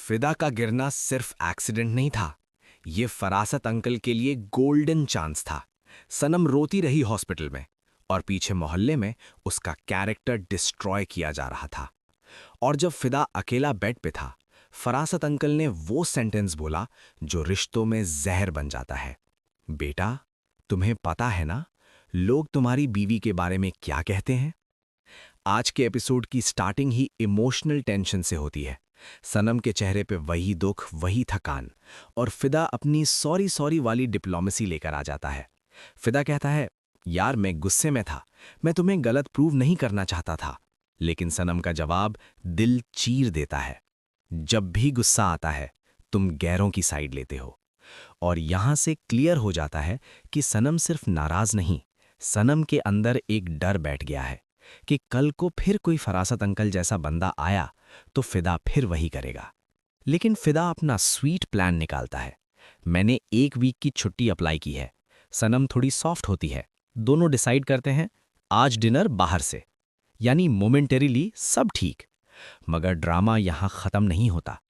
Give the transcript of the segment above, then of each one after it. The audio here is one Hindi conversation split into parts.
फिदा का गिरना सिर्फ एक्सीडेंट नहीं था, ये फरासत अंकल के लिए गोल्डन चांस था। सनम रोती रही हॉस्पिटल में और पीछे मोहल्ले में उसका कैरेक्टर डिस्ट्रॉय किया जा रहा था। और जब फिदा अकेला बेड पे था, फरासत अंकल ने वो सेंटेंस बोला जो रिश्तों में जहर बन जाता है। बेटा, तुम्हें पता है ना, लोग तुम्हारी बीवी के बारे में क्या कहते हैं? आज के एपिसोड की स्टार्टिंग ही इमोशनल टेंशन से होती है। सनम के चेहरे पे वही दुख, वही थकान, और फिदा अपनी सॉरी सॉरी वाली डिप्लोमेसी लेकर आ जाता है। फिदा कहता है, यार मैं गुस्से में था, मैं तुम्हें गलत प्रूव नहीं करना चाहता था। लेकिन सनम का जवाब दिल चीर देता है, जब भी गुस्सा आता है तुम गैरों की साइड लेते हो। और यहां से क्लियर हो जाता है कि सनम सिर्फ नाराज नहीं, सनम के अंदर एक डर बैठ गया है कि कल को फिर कोई फरासत अंकल जैसा बंदा आया तो फिदा फिर वही करेगा। लेकिन फिदा अपना स्वीट प्लान निकालता है। मैंने 1 वीक की छुट्टी अप्लाई की है। सनम थोड़ी सॉफ्ट होती है। दोनों डिसाइड करते हैं आज डिनर बाहर से, यानी मोमेंटरीली सब ठीक। मगर ड्रामा यहां खत्म नहीं होता।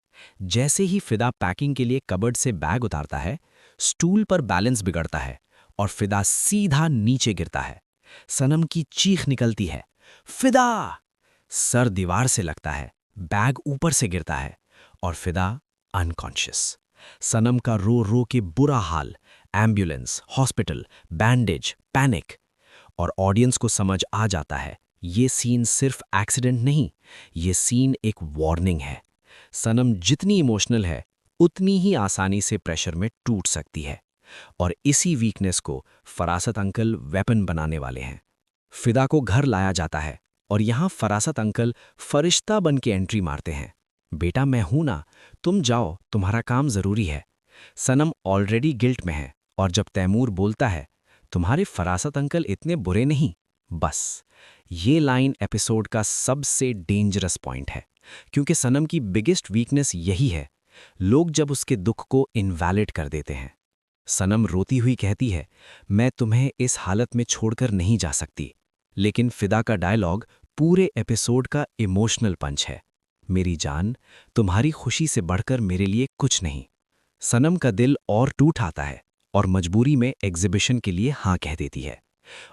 जैसे ही फिदा पैकिंग के लिए कबर्ड से बैग उतारता है, स्टूल पर बैलेंस बिगड़ता है और फिदा सीधा नीचे गिरता है। सनम की चीख निकलती है, फिदा! सर दीवार से लगता है, बैग ऊपर से गिरता है और फिदा अनकॉन्शियस। सनम का रो रो के बुरा हाल, एम्बुलेंस, हॉस्पिटल, बैंडेज, पैनिक। और ऑडियंस को समझ आ जाता है ये सीन सिर्फ एक्सीडेंट नहीं, ये सीन एक वार्निंग है। सनम जितनी इमोशनल है उतनी ही आसानी से प्रेशर में टूट सकती है। और इसी वीकनेस को फरासत अंकल वेपन बनाने वाले हैं। फिदा को घर लाया जाता है और यहां फरासत अंकल फरिश्ता बन के एंट्री मारते हैं। बेटा मैं हूं ना, तुम जाओ, तुम्हारा काम जरूरी है। सनम ऑलरेडी गिल्ट में है और जब तैमूर बोलता है तुम्हारे फरासत अंकल इतने बुरे नहीं, बस ये लाइन एपिसोड का सबसे डेंजरस पॉइंट है। क्योंकि सनम की बिगेस्ट वीकनेस यही है, लोग जब उसके दुख को इनवैलिड कर देते हैं। सनम रोती हुई कहती है, मैं तुम्हें इस हालत में छोड़कर नहीं जा सकती। लेकिन फिदा का डायलॉग पूरे एपिसोड का इमोशनल पंच है, मेरी जान, तुम्हारी खुशी से बढ़कर मेरे लिए कुछ नहीं। सनम का दिल और टूट आता है और मजबूरी में एग्जिबिशन के लिए हाँ कह देती है।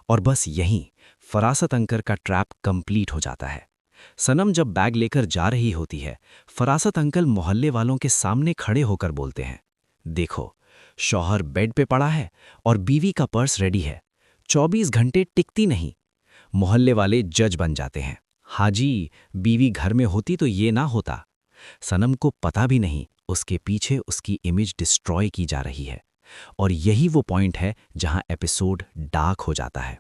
और बस यहीं फरासत अंकल का ट्रैप कंप्लीट हो जाता है। सनम जब बैग लेकर जा रही होती है, फरासत अंकल मोहल्ले वालों के सामने खड़े होकर बोलते हैं, देखो, शौहर बेड पे पड़ा है और बीवी का पर्स रेडी है, 24 घंटे टिकती नहीं। मोहल्ले वाले जज बन जाते हैं, हाजी, बीवी घर में होती तो ये ना होता। सनम को पता भी नहीं उसके पीछे उसकी इमेज डिस्ट्रॉय की जा रही है। और यही वो पॉइंट है जहां एपिसोड डार्क हो जाता है।